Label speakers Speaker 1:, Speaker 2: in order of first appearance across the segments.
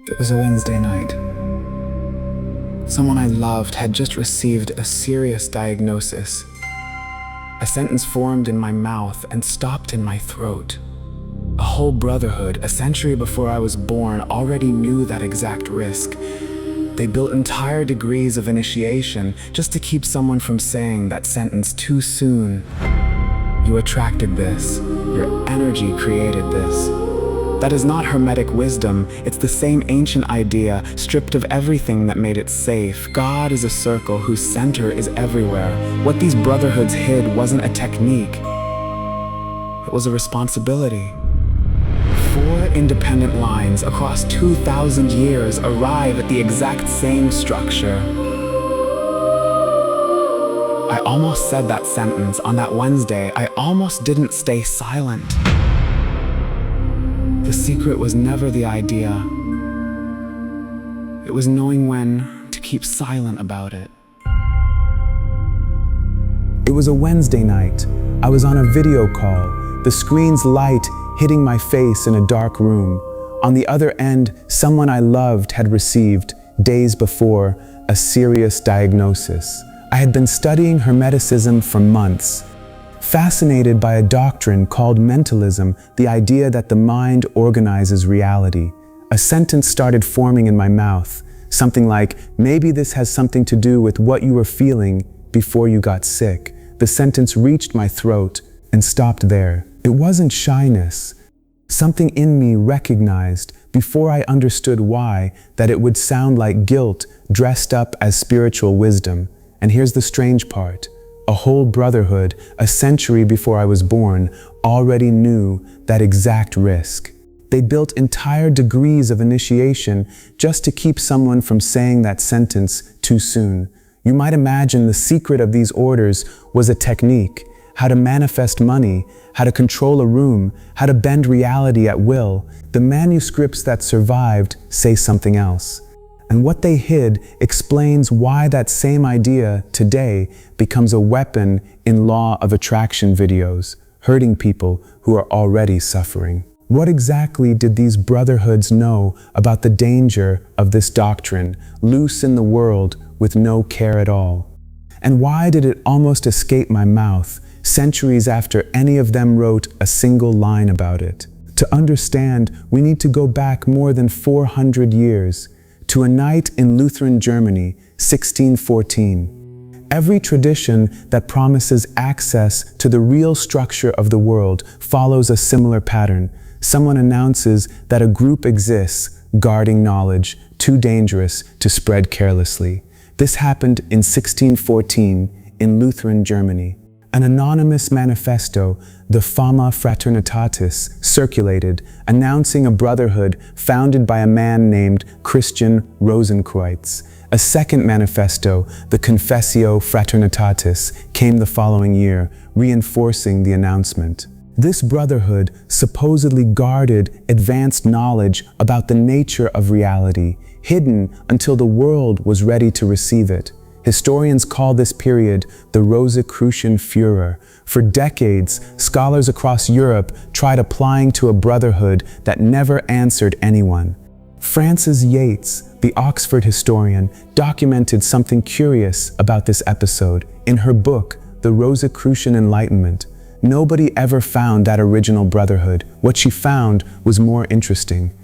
Speaker 1: It was a Wednesday night. Someone I loved had just received a serious diagnosis. A sentence formed in my mouth and stopped in my throat. A whole brotherhood, a century before I was born, already knew that exact risk. They built entire degrees of initiation just to keep someone from saying that sentence too soon. You attracted this. Your energy created this. That is not Hermetic wisdom. It's the same ancient idea, stripped of everything that made it safe. God is a circle whose center is everywhere. What these brotherhoods hid wasn't a technique. It was a responsibility. 4 independent lines across 2,000 years arrive at the exact same structure. I almost said that sentence on that Wednesday. I almost didn't stay silent. The secret was never the idea. It was knowing when to keep silent about it.
Speaker 2: It was a Wednesday night. I was on a video call, the screen's light hitting my face in a dark room. On the other end, someone I loved had received, days before, a serious diagnosis. I had been studying Hermeticism for months, fascinated by a doctrine called Mentalism, the idea that the mind organizes reality. A sentence started forming in my mouth, something like, maybe this has something to do with what you were feeling before you got sick. The sentence reached my throat and stopped there. It wasn't shyness. Something in me recognized, before I understood why, that it would sound like guilt dressed up as spiritual wisdom. And here's the strange part. A whole brotherhood, a century before I was born, already knew that exact risk. They built entire degrees of initiation just to keep someone from saying that sentence too soon. You might imagine the secret of these orders was a technique, how to manifest money, how to control a room, how to bend reality at will. The manuscripts that survived say something else. And what they hid explains why that same idea today becomes a weapon in law of attraction videos, hurting people who are already suffering. What exactly did these brotherhoods know about the danger of this doctrine, loose in the world with no care at all? And why did it almost escape my mouth, centuries after any of them wrote a single line about it? To understand, we need to go back more than 400 years, to a night in Lutheran Germany, 1614. Every tradition that promises access to the real structure of the world follows a similar pattern. Someone announces that a group exists, guarding knowledge, too dangerous to spread carelessly. This happened in 1614 in Lutheran Germany. An anonymous manifesto, the Fama Fraternitatis, circulated, announcing a brotherhood founded by a man named Christian Rosicrucian. A second manifesto, the Confessio Fraternitatis, came the following year, reinforcing the announcement. This brotherhood supposedly guarded advanced knowledge about the nature of reality, hidden until the world was ready to receive it. Historians call this period the Rosicrucian furor. For decades, scholars across Europe tried applying to a brotherhood that never answered anyone. Frances Yates, the Oxford historian, documented something curious about this episode in her book, The Rosicrucian Enlightenment. Nobody ever found that original brotherhood. What she found was more interesting.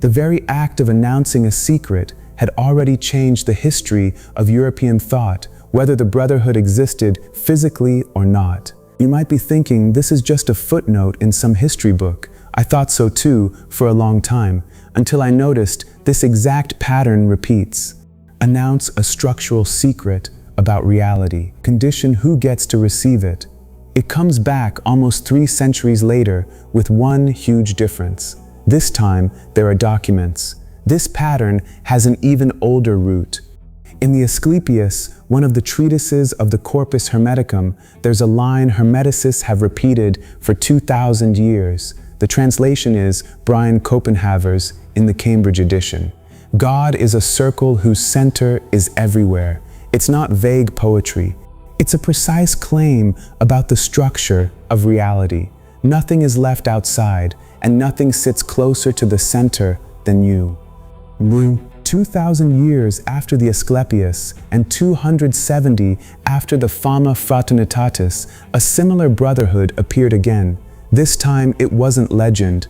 Speaker 2: The very act of announcing a secret had already changed the history of European thought, whether the brotherhood existed physically or not. You might be thinking this is just a footnote in some history book. I thought so too for a long time, until I noticed this exact pattern repeats. Announce a structural secret about reality. Condition who gets to receive it. It comes back almost 3 centuries later with one huge difference. This time, there are documents. This pattern has an even older root. In the Asclepius, one of the treatises of the Corpus Hermeticum, there's a line Hermeticists have repeated for 2,000 years. The translation is Brian Copenhaver's in the Cambridge edition. God is a circle whose center is everywhere. It's not vague poetry. It's a precise claim about the structure of reality. Nothing is left outside, and nothing sits closer to the center than you. 2,000 years after the Asclepius and 270 after the Fama Fraternitatis, a similar brotherhood appeared again. This time it wasn't legend.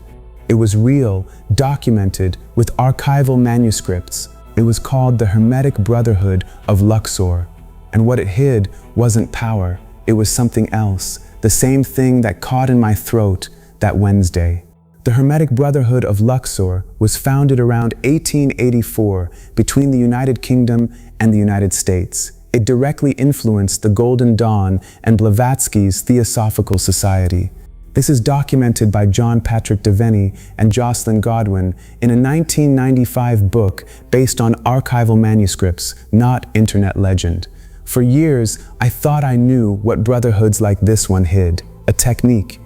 Speaker 2: It was real, documented with archival manuscripts. It was called the Hermetic Brotherhood of Luxor. And what it hid wasn't power. It was something else, the same thing that caught in my throat that Wednesday. The Hermetic Brotherhood of Luxor was founded around 1884 between the United Kingdom and the United States. It directly influenced the Golden Dawn and Blavatsky's Theosophical Society. This is documented by John Patrick Devaney and Jocelyn Godwin in a 1995 book based on archival manuscripts, not internet legend. For years, I thought I knew what brotherhoods like this one hid: a technique,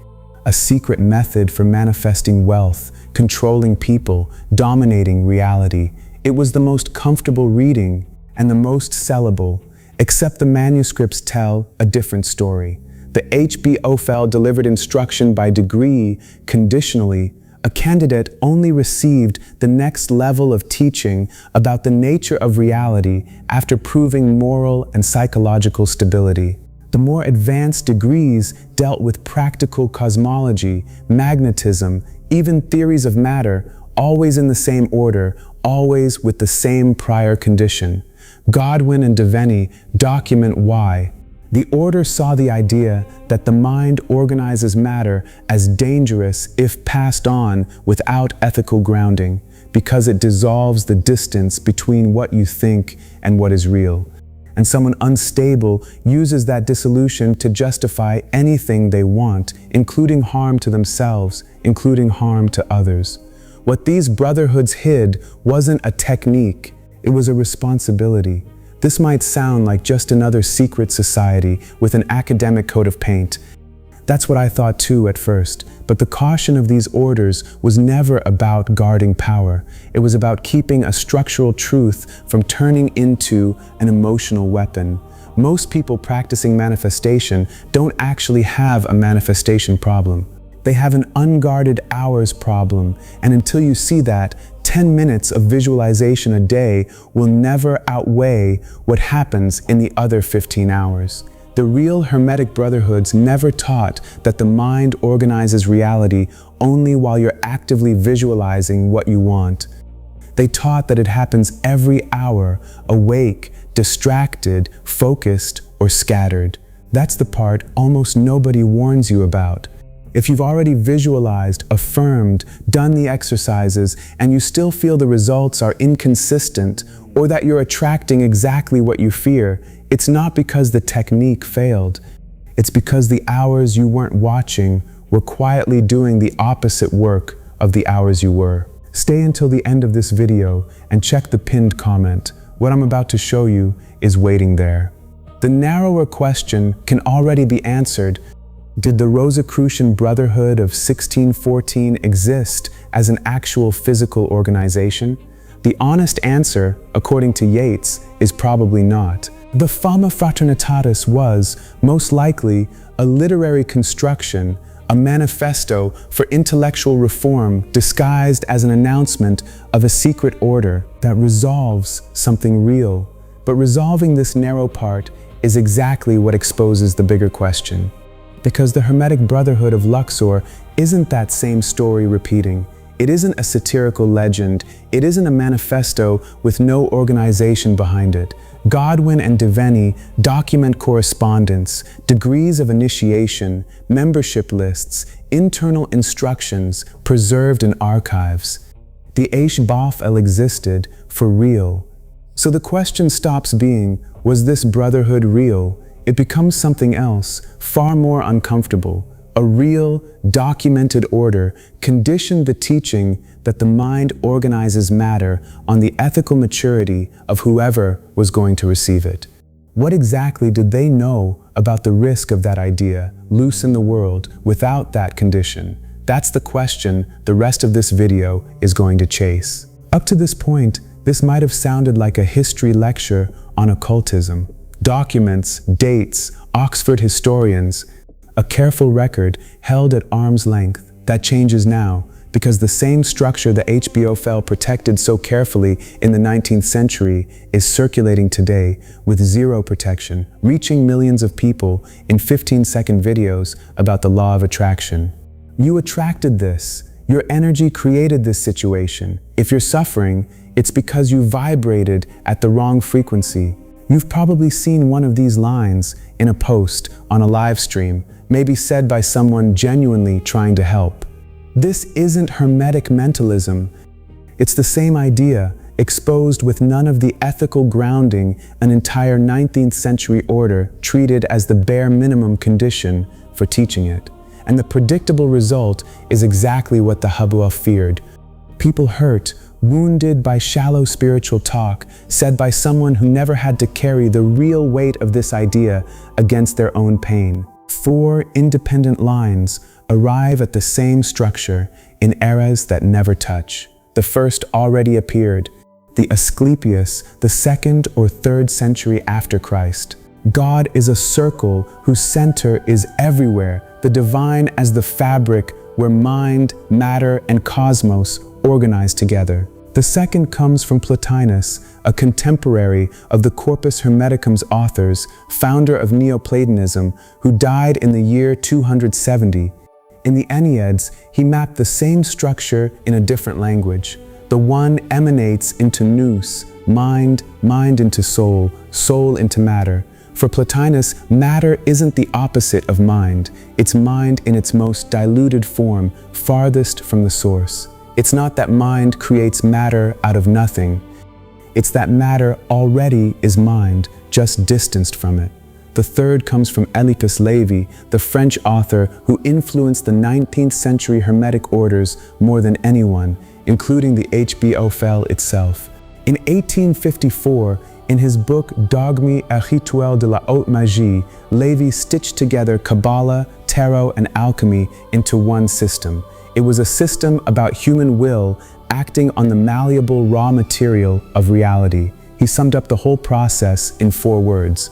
Speaker 2: a secret method for manifesting wealth, controlling people, dominating reality. It was the most comfortable reading and the most sellable, except the manuscripts tell a different story. The H.B. Ophel delivered instruction by degree, conditionally. A candidate only received the next level of teaching about the nature of reality after proving moral and psychological stability. The more advanced degrees dealt with practical cosmology, magnetism, even theories of matter, always in the same order, always with the same prior condition. Godwin and Devaney document why. The order saw the idea that the mind organizes matter as dangerous if passed on without ethical grounding, because it dissolves the distance between what you think and what is real. And someone unstable uses that dissolution to justify anything they want, including harm to themselves, including harm to others. What these brotherhoods hid wasn't a technique, it was a responsibility. This might sound like just another secret society with an academic coat of paint. That's what I thought too at first, but the caution of these orders was never about guarding power. It was about keeping a structural truth from turning into an emotional weapon. Most people practicing manifestation don't actually have a manifestation problem. They have an unguarded hours problem, and until you see that, 10 minutes of visualization a day will never outweigh what happens in the other 15 hours. The real Hermetic Brotherhoods never taught that the mind organizes reality only while you're actively visualizing what you want. They taught that it happens every hour, awake, distracted, focused, or scattered. That's the part almost nobody warns you about. If you've already visualized, affirmed, done the exercises, and you still feel the results are inconsistent, or that you're attracting exactly what you fear, it's not because the technique failed. It's because the hours you weren't watching were quietly doing the opposite work of the hours you were. Stay until the end of this video and check the pinned comment. What I'm about to show you is waiting there. The narrower question can already be answered. Did the Rosicrucian Brotherhood of 1614 exist as an actual physical organization? The honest answer, according to Yeats, is probably not. The Fama Fraternitatis was, most likely, a literary construction, a manifesto for intellectual reform disguised as an announcement of a secret order that resolves something real. But resolving this narrow part is exactly what exposes the bigger question. Because the Hermetic Brotherhood of Luxor isn't that same story repeating. It isn't a satirical legend. It isn't a manifesto with no organization behind it. Godwin and Devaney document correspondence, degrees of initiation, membership lists, internal instructions preserved in archives. The H.B.O.F.L. existed for real. So the question stops being, was this brotherhood real? It becomes something else, far more uncomfortable. A real, documented order conditioned the teaching that the mind organizes matter on the ethical maturity of whoever was going to receive it. What exactly did they know about the risk of that idea loose in the world without that condition? That's the question the rest of this video is going to chase. Up to this point, this might have sounded like a history lecture on occultism. Documents, dates, Oxford historians, a careful record held at arm's length. That changes now. because the same structure the HBO protected so carefully in the 19th century is circulating today with zero protection, reaching millions of people in 15-second videos about the law of attraction. You attracted this. Your energy created this situation. If you're suffering, it's because you vibrated at the wrong frequency. You've probably seen one of these lines in a post, on a live stream, maybe said by someone genuinely trying to help. This isn't Hermetic mentalism. It's the same idea, exposed with none of the ethical grounding an entire 19th century order treated as the bare minimum condition for teaching it. And the predictable result is exactly what the Habua feared. People hurt, wounded by shallow spiritual talk, said by someone who never had to carry the real weight of this idea against their own pain. 4 independent lines arrive at the same structure in eras that never touch. The first already appeared, the Asclepius, the 2nd or 3rd century after Christ. God is a circle whose center is everywhere, the divine as the fabric where mind, matter, and cosmos organize together. The second comes from Plotinus, a contemporary of the Corpus Hermeticum's authors, founder of Neoplatonism, who died in the year 270. In the Enneads, he mapped the same structure in a different language. The one emanates into nous, mind, mind into soul, soul into matter. For Plotinus, matter isn't the opposite of mind. It's mind in its most diluted form, farthest from the source. It's not that mind creates matter out of nothing. It's that matter already is mind, just distanced from it. The third comes from Éliphas Lévi, the French author who influenced the 19th century Hermetic orders more than anyone, including the HBO itself. In 1854, in his book Dogmes et Rituels de la Haute Magie, Lévi stitched together Kabbalah, tarot, and alchemy into one system. It was a system about human will acting on the malleable raw material of reality. He summed up the whole process in 4 words: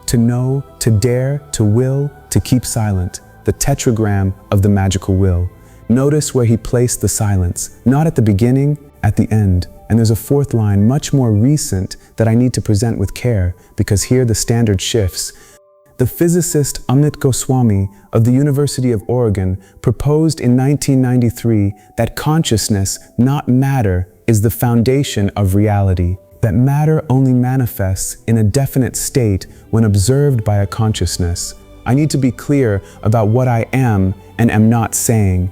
Speaker 2: to know, to dare, to will, to keep silent, the tetragram of the magical will. Notice where he placed the silence, not at the beginning, at the end. And there's a 4th line, much more recent, that I need to present with care, because here the standard shifts. The physicist Amit Goswami of the University of Oregon proposed in 1993 that consciousness, not matter, is the foundation of reality, that matter only manifests in a definite state when observed by a consciousness. I need to be clear about what I am and am not saying.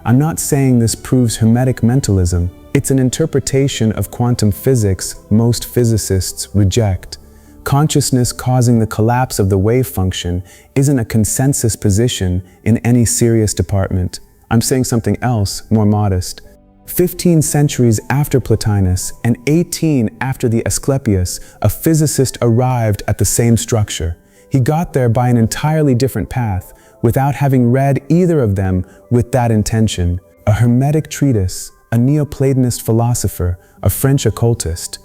Speaker 2: I'm not saying this proves Hermetic mentalism. It's an interpretation of quantum physics most physicists reject. Consciousness causing the collapse of the wave function isn't a consensus position in any serious department. I'm saying something else, more modest. 15 centuries after Plotinus and 18 after the Asclepius, a physicist arrived at the same structure. He got there by an entirely different path, without having read either of them with that intention. A Hermetic treatise, a Neoplatonist philosopher, a French occultist,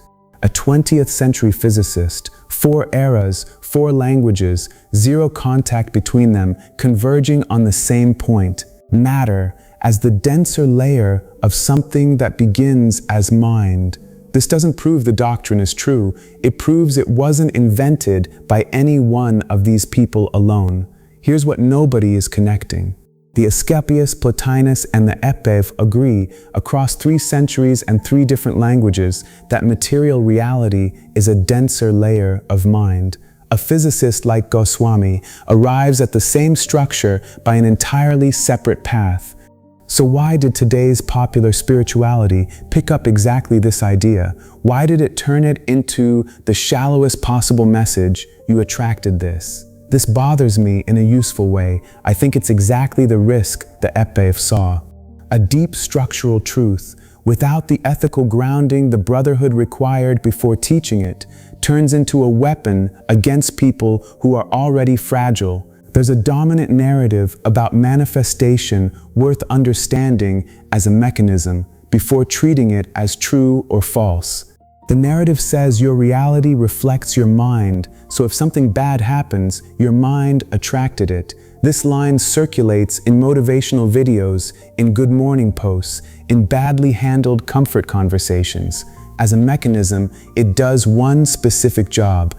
Speaker 2: a 20th century physicist, 4 eras, 4 languages, 0 contact between them, converging on the same point: matter as the denser layer of something that begins as mind. This doesn't prove the doctrine is true. It proves it wasn't invented by any one of these people alone. Here's what nobody is connecting. The Asclepius, Plotinus, and the Éliphas agree across 3 centuries and 3 different languages that material reality is a denser layer of mind. A physicist like Goswami arrives at the same structure by an entirely separate path. So why did today's popular spirituality pick up exactly this idea? Why did it turn it into the shallowest possible message, you attracted this? This bothers me in a useful way. I think it's exactly the risk the Éliphas saw. A deep structural truth, without the ethical grounding the Brotherhood required before teaching it, turns into a weapon against people who are already fragile. There's a dominant narrative about manifestation worth understanding as a mechanism before treating it as true or false. The narrative says your reality reflects your mind, so if something bad happens, your mind attracted it. This line circulates in motivational videos, in good morning posts, in badly handled comfort conversations. As a mechanism, it does one specific job.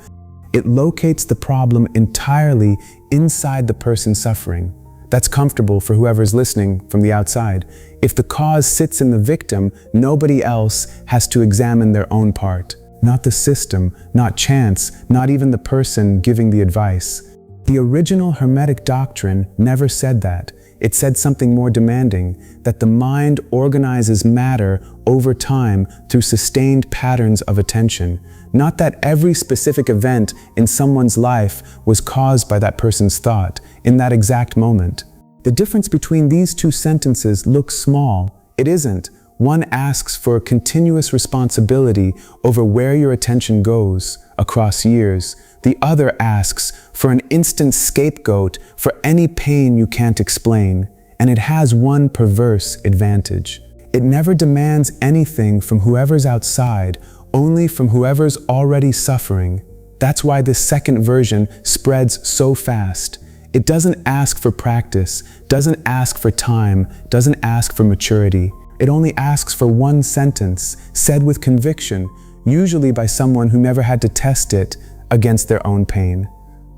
Speaker 2: It locates the problem entirely inside the person suffering. That's comfortable for whoever's listening from the outside. If the cause sits in the victim, nobody else has to examine their own part. Not the system, not chance, not even the person giving the advice. The original Hermetic doctrine never said that. It said something more demanding, that the mind organizes matter over time through sustained patterns of attention. Not that every specific event in someone's life was caused by that person's thought in that exact moment. The difference between these two sentences looks small. It isn't. One asks for continuous responsibility over where your attention goes across years. The other asks for an instant scapegoat for any pain you can't explain. And it has one perverse advantage. It never demands anything from whoever's outside, only from whoever's already suffering. That's why this second version spreads so fast. It doesn't ask for practice, doesn't ask for time, doesn't ask for maturity. It only asks for one sentence, said with conviction, usually by someone who never had to test it against their own pain.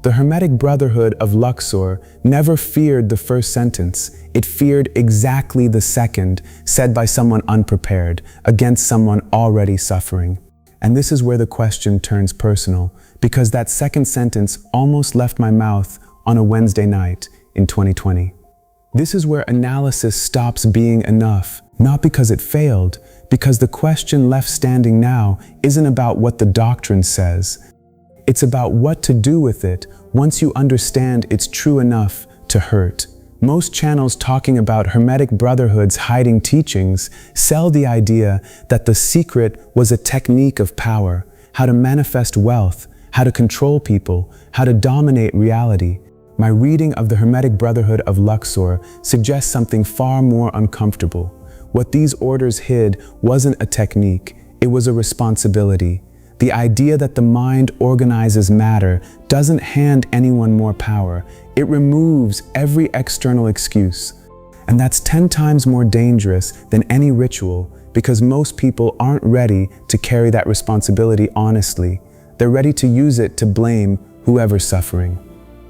Speaker 2: The Hermetic Brotherhood of Luxor never feared the first sentence. It feared exactly the second, said by someone unprepared, against someone already suffering. And this is where the question turns personal, because that second sentence almost left my mouth on a Wednesday night in 2020. This is where analysis stops being enough, not because it failed, because the question left standing now isn't about what the doctrine says. It's about what to do with it once you understand it's true enough to hurt. Most channels talking about Hermetic Brotherhoods hiding teachings sell the idea that the secret was a technique of power, how to manifest wealth, how to control people, how to dominate reality. My reading of the Hermetic Brotherhood of Luxor suggests something far more uncomfortable. What these orders hid wasn't a technique, it was a responsibility. The idea that the mind organizes matter doesn't hand anyone more power. It removes every external excuse. And that's 10 times more dangerous than any ritual, because most people aren't ready to carry that responsibility honestly. They're ready to use it to blame whoever's suffering.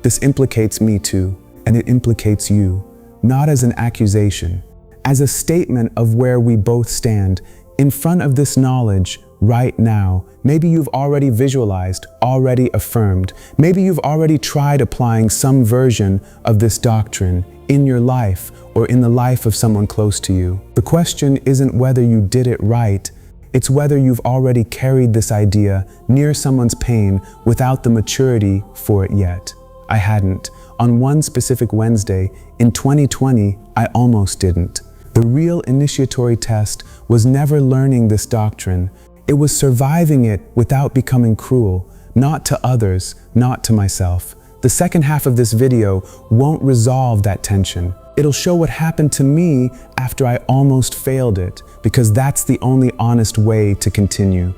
Speaker 2: This implicates me too, and it implicates you, not as an accusation, as a statement of where we both stand. In front of this knowledge, right now, maybe you've already visualized, already affirmed, maybe you've already tried applying some version of this doctrine in your life or in the life of someone close to you. The question isn't whether you did it right, it's whether you've already carried this idea near someone's pain without the maturity for it yet. I hadn't. On one specific Wednesday in 2020, I almost didn't. The real initiatory test was never learning this doctrine. It was surviving it without becoming cruel, not to others, not to myself. The second half of this video won't resolve that tension. It'll show what happened to me after I almost failed it, because that's the only honest way to continue.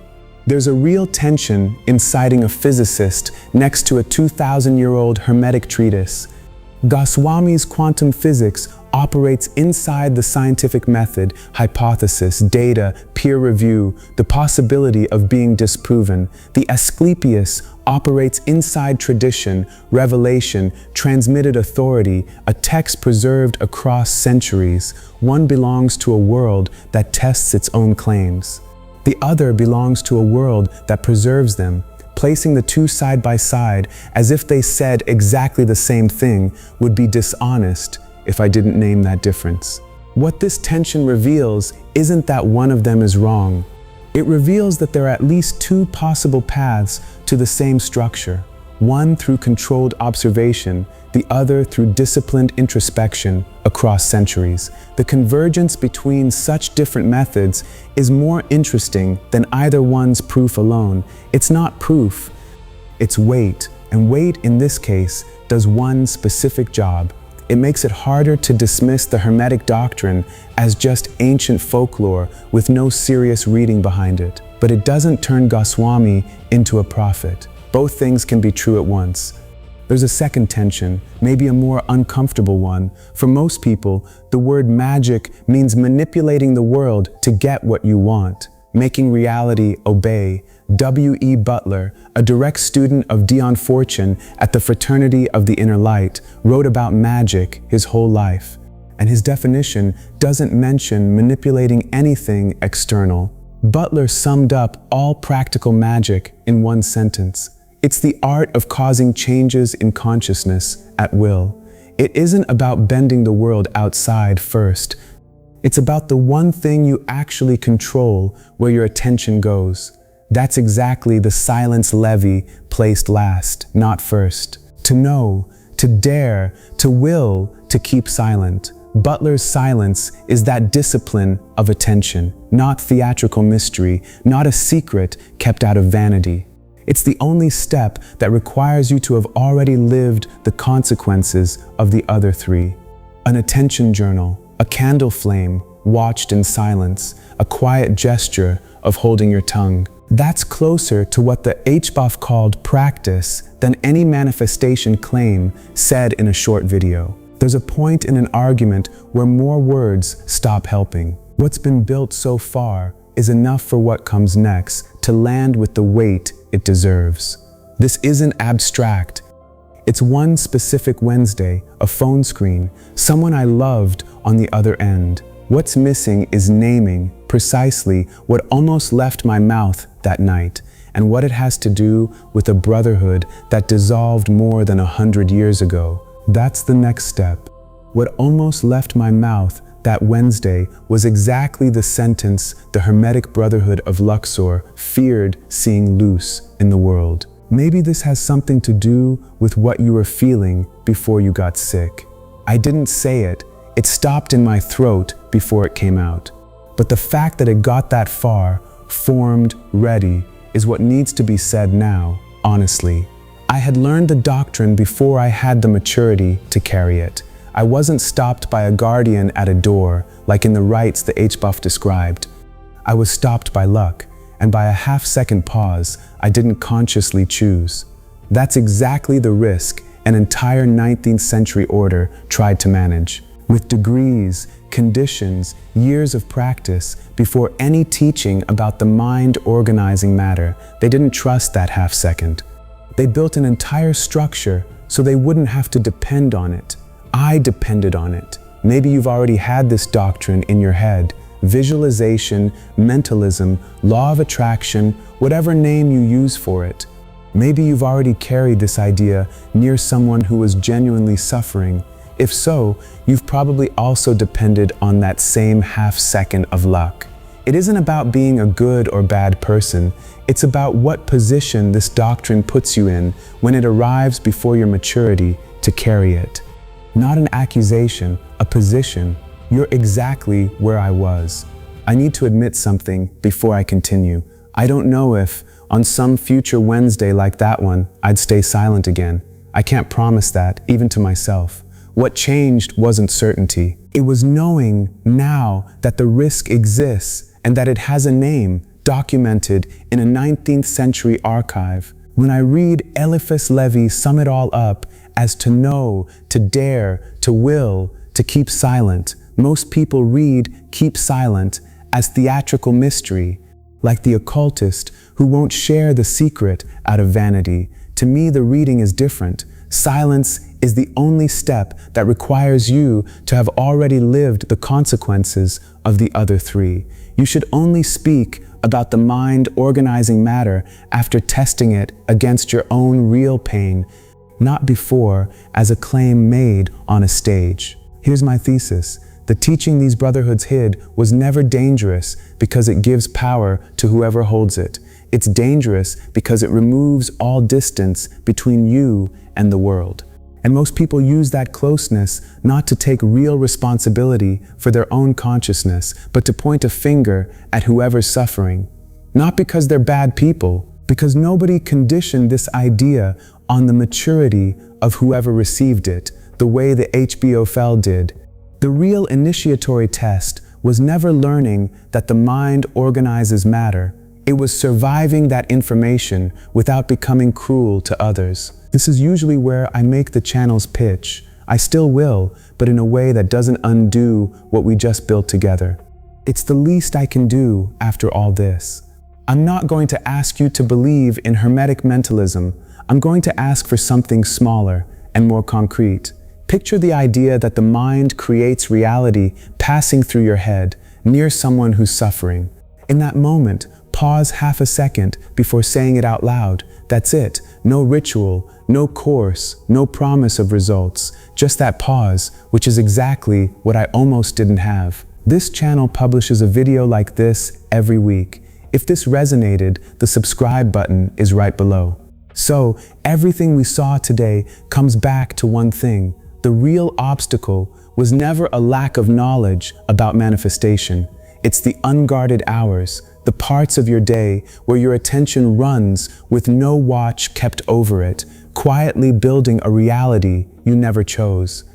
Speaker 2: There's a real tension in citing a physicist next to a 2,000-year-old Hermetic treatise. Goswami's quantum physics operates inside the scientific method, hypothesis, data, peer review, the possibility of being disproven. The Asclepius operates inside tradition, revelation, transmitted authority, a text preserved across centuries. One belongs to a world that tests its own claims. The other belongs to a world that preserves them. Placing the two side by side as if they said exactly the same thing would be dishonest if I didn't name that difference. What this tension reveals isn't that one of them is wrong. It reveals that there are at least two possible paths to the same structure. One through controlled observation, the other through disciplined introspection across centuries. The convergence between such different methods is more interesting than either one's proof alone. It's not proof, it's weight, and weight in this case does one specific job. It makes it harder to dismiss the Hermetic doctrine as just ancient folklore with no serious reading behind it. But it doesn't turn Goswami into a prophet. Both things can be true at once. There's a second tension, maybe a more uncomfortable one. For most people, the word magic means manipulating the world to get what you want, making reality obey. W.E. Butler, a direct student of Dion Fortune at the Fraternity of the Inner Light, wrote about magic his whole life. And his definition doesn't mention manipulating anything external. Butler summed up all practical magic in one sentence. It's the art of causing changes in consciousness at will. It isn't about bending the world outside first. It's about the one thing you actually control, where your attention goes. That's exactly the silence Lévi placed last, not first. To know, to dare, to will, to keep silent. Butler's silence is that discipline of attention, not theatrical mystery, not a secret kept out of vanity. It's the only step that requires you to have already lived the consequences of the other three. An attention journal, a candle flame, watched in silence, a quiet gesture of holding your tongue. That's closer to what the HBOF called practice than any manifestation claim said in a short video. There's a point in an argument where more words stop helping. What's been built so far is enough for what comes next to land with the weight it deserves. This isn't abstract. It's one specific Wednesday, a phone screen, someone I loved on the other end. What's missing is naming precisely what almost left my mouth that night, and what it has to do with a brotherhood that dissolved more than 100 years ago. That's the next step. What almost left my mouth that Wednesday was exactly the sentence the Hermetic Brotherhood of Luxor feared seeing loose in the world. Maybe this has something to do with what you were feeling before you got sick. I didn't say it. It stopped in my throat before it came out. But the fact that it got that far, formed, ready, is what needs to be said now, honestly. I had learned the doctrine before I had the maturity to carry it. I wasn't stopped by a guardian at a door, like in the rites the HBOF described. I was stopped by luck, and by a half-second pause I didn't consciously choose. That's exactly the risk an entire 19th century order tried to manage. With degrees, conditions, years of practice, before any teaching about the mind organizing matter, they didn't trust that half-second. They built an entire structure so they wouldn't have to depend on it. I depended on it. Maybe you've already had this doctrine in your head. Visualization, mentalism, law of attraction, whatever name you use for it. Maybe you've already carried this idea near someone who was genuinely suffering. If so, you've probably also depended on that same half-second of luck. It isn't about being a good or bad person. It's about what position this doctrine puts you in when it arrives before your maturity to carry it. Not an accusation, a position. You're exactly where I was. I need to admit something before I continue. I don't know if, on some future Wednesday like that one, I'd stay silent again. I can't promise that, even to myself. What changed wasn't certainty. It was knowing now that the risk exists and that it has a name documented in a 19th century archive. When I read Éliphas Lévi sum it all up as to know, to dare, to will, to keep silent, most people read keep silent as theatrical mystery, like the occultist who won't share the secret out of vanity. To me, the reading is different. Silence is the only step that requires you to have already lived the consequences of the other three. You should only speak about the mind organizing matter after testing it against your own real pain, not before as a claim made on a stage. Here's my thesis. The teaching these brotherhoods hid was never dangerous because it gives power to whoever holds it. It's dangerous because it removes all distance between you and the world. And most people use that closeness not to take real responsibility for their own consciousness, but to point a finger at whoever's suffering. Not because they're bad people, because nobody conditioned this idea on the maturity of whoever received it, the way the HBOFL did. The real initiatory test was never learning that the mind organizes matter. It was surviving that information without becoming cruel to others. This is usually where I make the channel's pitch. I still will, but in a way that doesn't undo what we just built together. It's the least I can do after all this. I'm not going to ask you to believe in Hermetic mentalism. I'm going to ask for something smaller and more concrete. Picture the idea that the mind creates reality passing through your head, near someone who's suffering. In that moment, pause half a second before saying it out loud. That's it. No ritual, no course, no promise of results. Just that pause, which is exactly what I almost didn't have. This channel publishes a video like this every week. If this resonated, the subscribe button is right below. So, everything we saw today comes back to one thing. The real obstacle was never a lack of knowledge about manifestation. It's the unguarded hours, the parts of your day where your attention runs with no watch kept over it, quietly building a reality you never chose.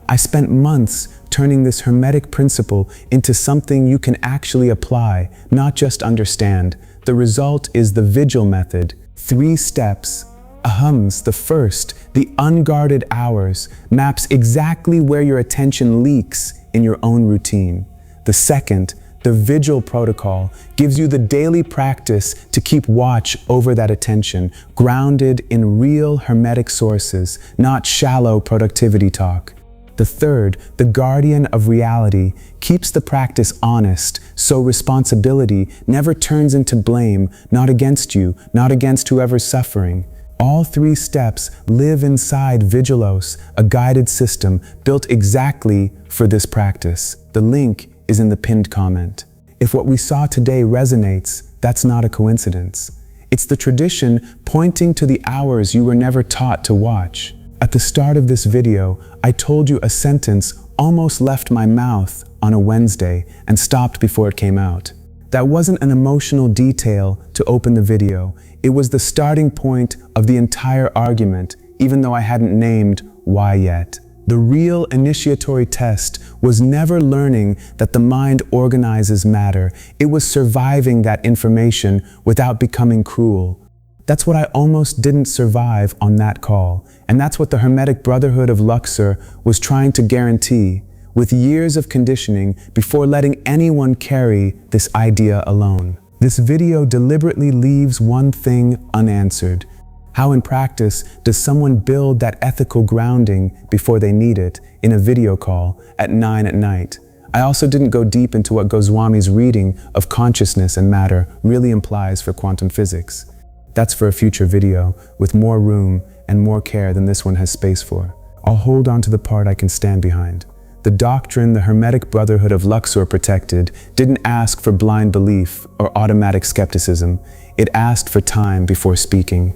Speaker 2: I spent months turning this Hermetic principle into something you can actually apply, not just understand. The result is the Vigil method. 3 steps. The first, the unguarded hours, maps exactly where your attention leaks in your own routine. The second, the Vigil protocol, gives you the daily practice to keep watch over that attention, grounded in real Hermetic sources, not shallow productivity talk. The third, the guardian of reality, keeps the practice honest, so responsibility never turns into blame, not against you, not against whoever's suffering. All 3 steps live inside Vigilos, a guided system built exactly for this practice. The link is in the pinned comment. If what we saw today resonates, that's not a coincidence. It's the tradition pointing to the hours you were never taught to watch. At the start of this video, I told you a sentence almost left my mouth on a Wednesday and stopped before it came out. That wasn't an emotional detail to open the video. It was the starting point of the entire argument, even though I hadn't named why yet. The real initiatory test was never learning that the mind organizes matter. It was surviving that information without becoming cruel. That's what I almost didn't survive on that call. And that's what the Hermetic Brotherhood of Luxor was trying to guarantee, with years of conditioning before letting anyone carry this idea alone. This video deliberately leaves one thing unanswered. How in practice does someone build that ethical grounding before they need it in a video call at 9 at night? I also didn't go deep into what Goswami's reading of consciousness and matter really implies for quantum physics. That's for a future video with more room and more care than this one has space for. I'll hold on to the part I can stand behind. The doctrine the Hermetic Brotherhood of Luxor protected didn't ask for blind belief or automatic skepticism. It asked for time before speaking.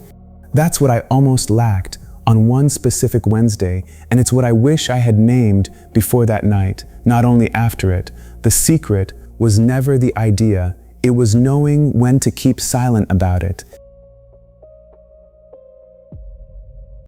Speaker 2: That's what I almost lacked on one specific Wednesday, and it's what I wish I had named before that night, not only after it. The secret was never the idea. It was knowing when to keep silent about it.